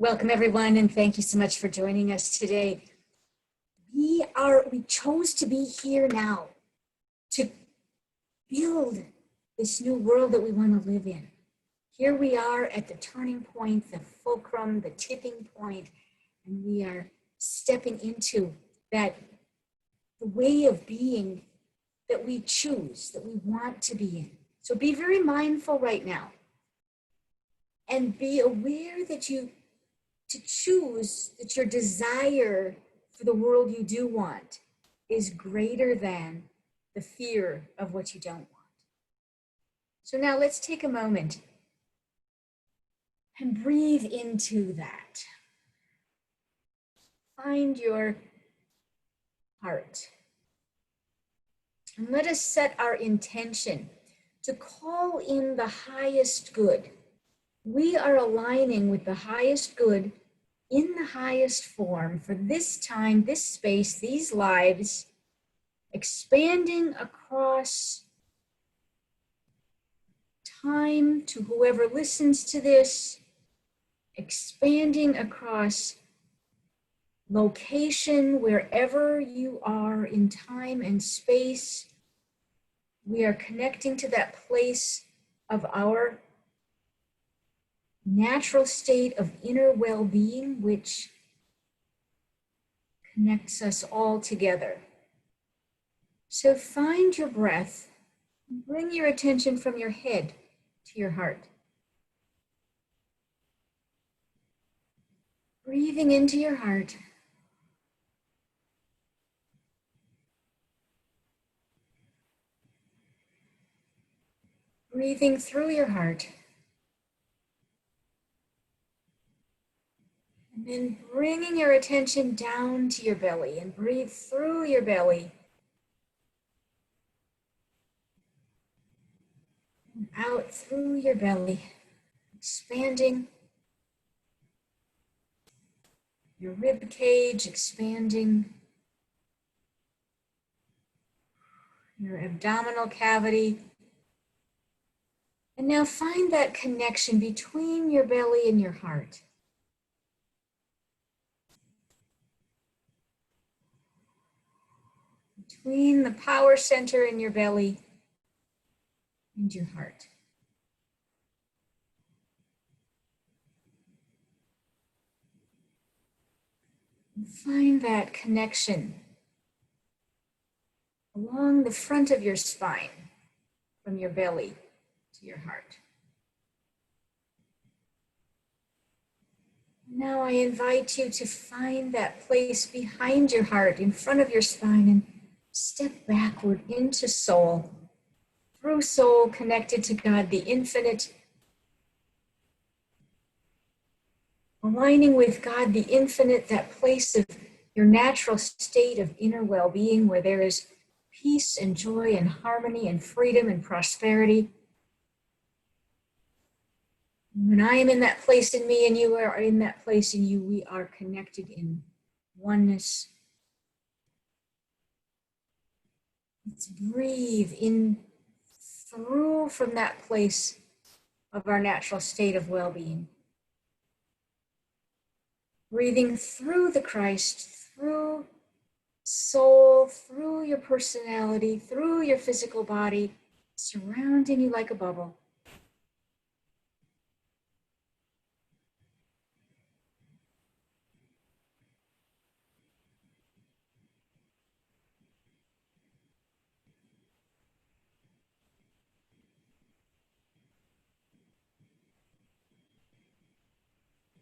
Welcome everyone, and thank you so much for joining us today. We chose to be here now to build this new world that we want to live in. Here we are at the turning point, the fulcrum, the tipping point, and we are stepping into the way of being that we choose, that we want to be in. So be very mindful right now and be aware that to choose that your desire for the world you do want is greater than the fear of what you don't want. So now let's take a moment and breathe into that. Find your heart. And let us set our intention to call in the highest good. We are aligning with the highest good in the highest form for this time, this space, these lives, expanding across time to whoever listens to this, expanding across location, wherever you are in time and space. We are connecting to that place of our natural state of inner well-being, which connects us all together. So find your breath, bring your attention from your head to your heart. Breathing into your heart. Breathing through your heart. And then bringing your attention down to your belly and breathe through your belly. And out through your belly, expanding your rib cage, expanding your abdominal cavity. And now find that connection between your belly and your heart. Between the power center in your belly and your heart. And find that connection along the front of your spine, from your belly to your heart. Now I invite you to find that place behind your heart, in front of your spine, and step backward into soul, through soul, connected to God, the infinite, aligning with God, the infinite, that place of your natural state of inner well-being where there is peace and joy and harmony and freedom and prosperity. When I am in that place in me and you are in that place in you, we are connected in oneness. Let's breathe in through from that place of our natural state of well-being. Breathing through the Christ, through soul, through your personality, through your physical body, surrounding you like a bubble.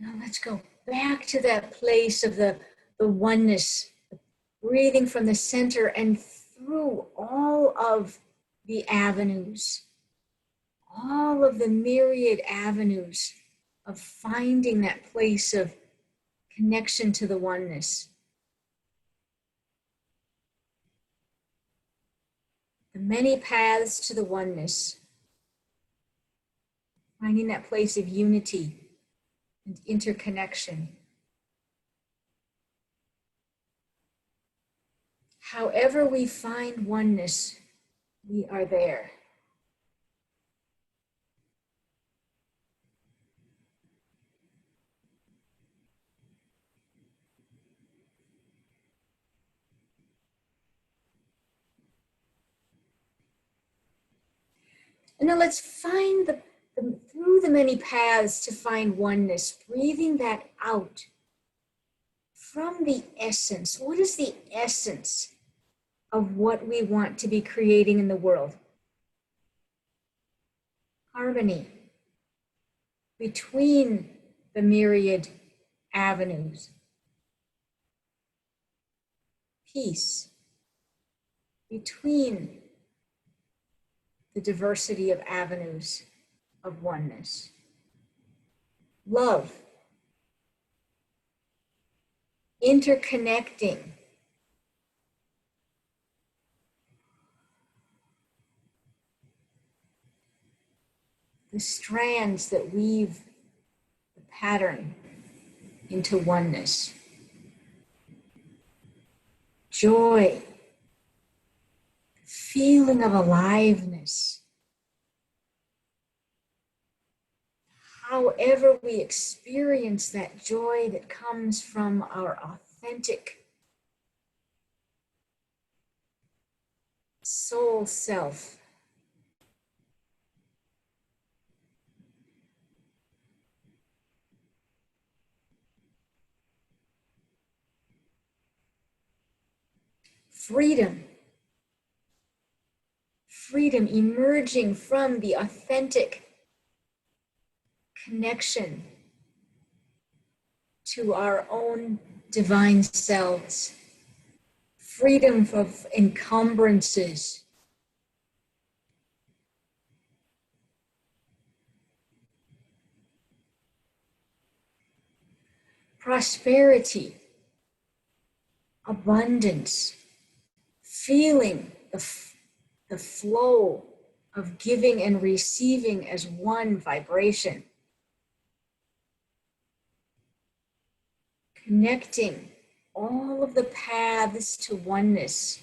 Now let's go back to that place of the oneness, breathing from the center and through all of the avenues, all of the myriad avenues of finding that place of connection to the oneness. The many paths to the oneness, finding that place of unity and interconnection. However we find oneness, we are there. And now let's find through the many paths to find oneness, breathing that out from the essence. What is the essence of what we want to be creating in the world? Harmony between the myriad avenues. Peace between the diversity of avenues of oneness. Love, interconnecting the strands that weave the pattern into oneness. Joy, feeling of aliveness. However we experience that joy that comes from our authentic soul self. Freedom. Freedom emerging from the authentic connection to our own divine selves. Freedom of encumbrances. Prosperity. Abundance. Feeling the flow of giving and receiving as one vibration. Connecting all of the paths to oneness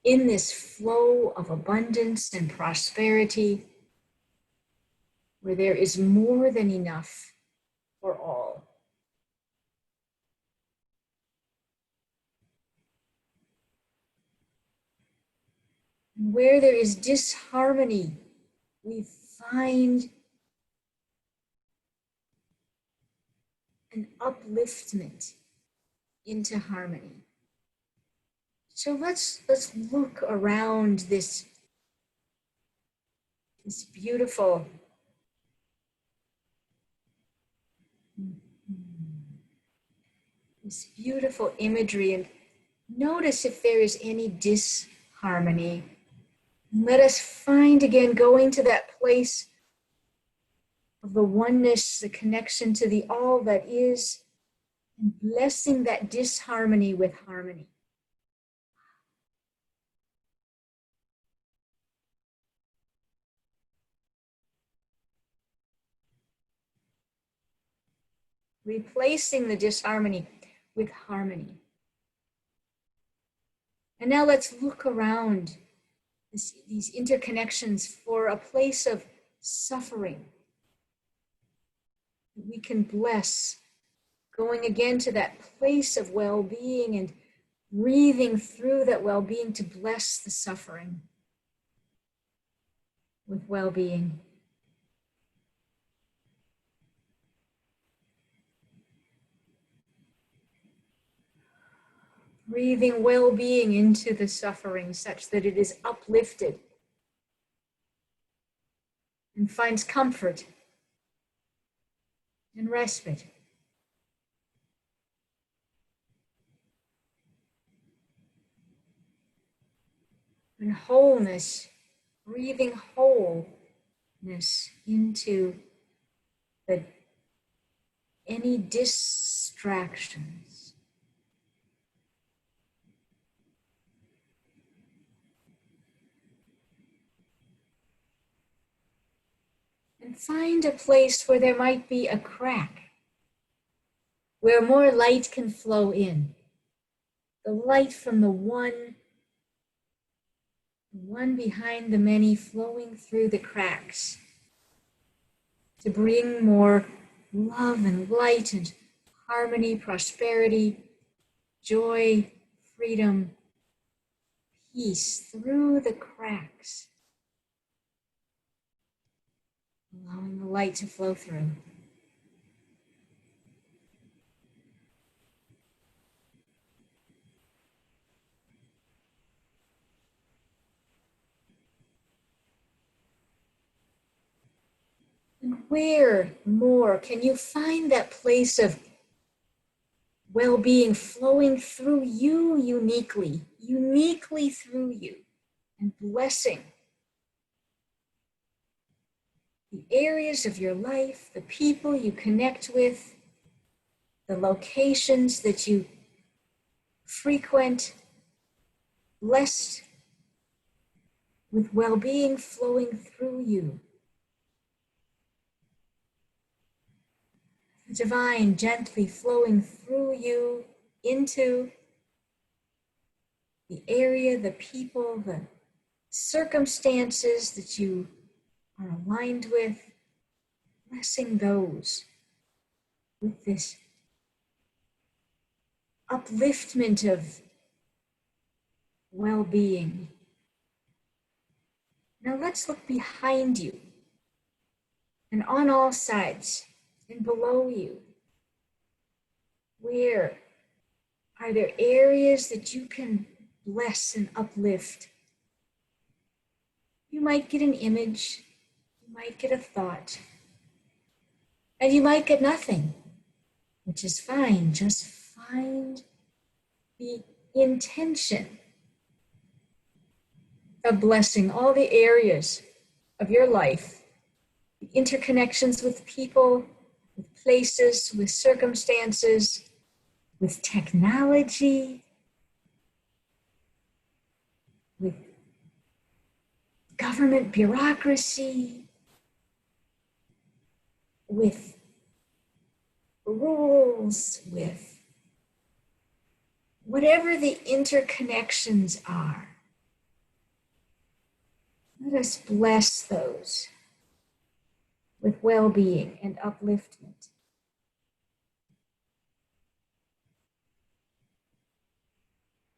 in this flow of abundance and prosperity, where there is more than enough for all. Where there is disharmony, we find an upliftment into harmony. So let's look around this beautiful imagery and notice if there is any disharmony. Let us find again, going to that place of the oneness, the connection to the all that is, and blessing that disharmony with harmony. Replacing the disharmony with harmony. And now let's look around these interconnections for a place of suffering that we can bless, going again to that place of well-being and breathing through that well-being to bless the suffering with well-being. Breathing well-being into the suffering such that it is uplifted and finds comfort and respite. And wholeness, breathing wholeness into any distractions. And find a place where there might be a crack, where more light can flow in. The light from the one behind the many flowing through the cracks to bring more love and light and harmony, prosperity, joy, freedom, peace through the cracks. allowing the light to flow through. And where more can you find that place of well-being flowing through you uniquely through you, and blessing the areas of your life, the people you connect with, the locations that you frequent, blessed with well-being flowing through you. The divine gently flowing through you into the area, the people, the circumstances that you are aligned with, blessing those with this upliftment of well-being. Now let's look behind you and on all sides and below you. Where are there areas that you can bless and uplift? You might get an image, you might get a thought, and you might get nothing, which is fine. Just find the intention of blessing all the areas of your life, the interconnections with people, with places, with circumstances, with technology, with government bureaucracy, with rules, with whatever the interconnections are. Let us bless those with well-being and upliftment.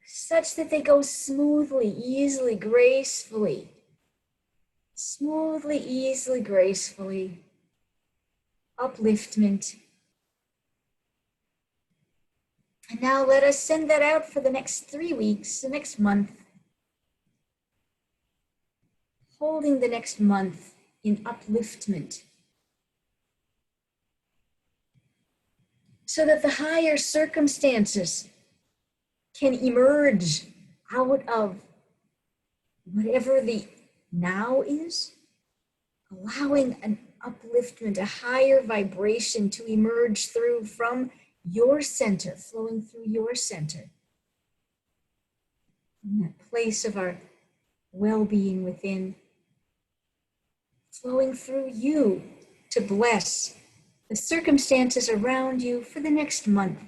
Such that they go smoothly, easily, gracefully. Smoothly, easily, gracefully. Upliftment. And now let us send that out for the next 3 weeks, the next month. Holding the next month in upliftment. So that the higher circumstances can emerge out of whatever the now is, allowing an upliftment, a higher vibration to emerge through from your center, flowing through your center. From that place of our well-being within, flowing through you to bless the circumstances around you for the next month.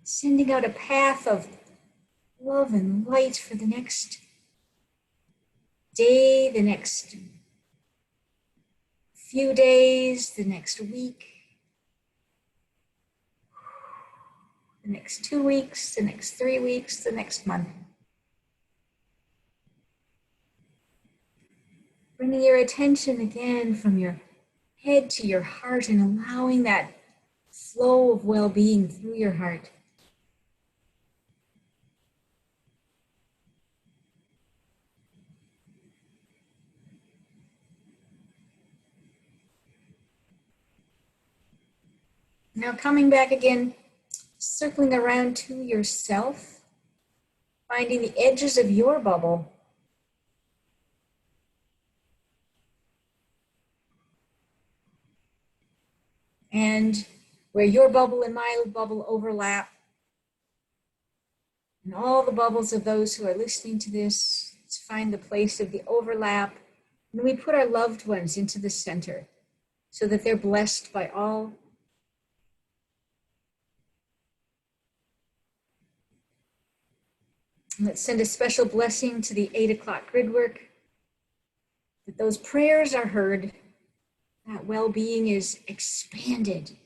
Sending out a path of love and light for the next day, the next few days, the next week, the next 2 weeks, the next 3 weeks, the next month. Bringing your attention again from your head to your heart and allowing that flow of well-being through your heart. Now coming back again, circling around to yourself, finding the edges of your bubble. And where your bubble and my bubble overlap, and all the bubbles of those who are listening to this, let's find the place of the overlap. And we put our loved ones into the center so that they're blessed by all. And let's send a special blessing to the 8 o'clock grid work, that those prayers are heard, that well-being is expanded.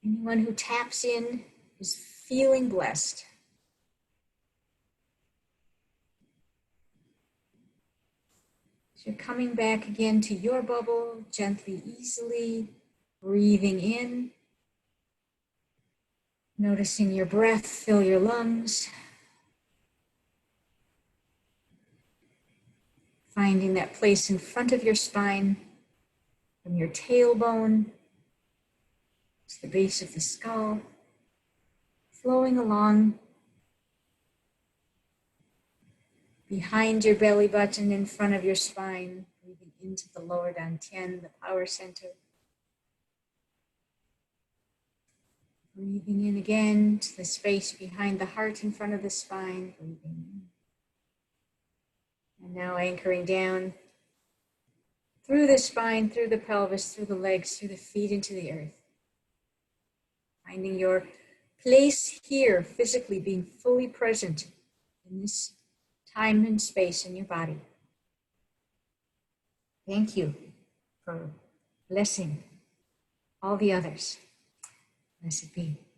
Anyone who taps in is feeling blessed. So you're coming back again to your bubble, gently, easily, breathing in, noticing your breath fill your lungs, finding that place in front of your spine, from your tailbone to the base of the skull, flowing along behind your belly button, in front of your spine, breathing into the lower dantian, the power center. Breathing in again to the space behind the heart in front of the spine, breathing in. And now anchoring down through the spine, through the pelvis, through the legs, through the feet into the earth. Finding your place here, physically being fully present in this time and space in your body. Thank you for blessing all the others. Blessed be.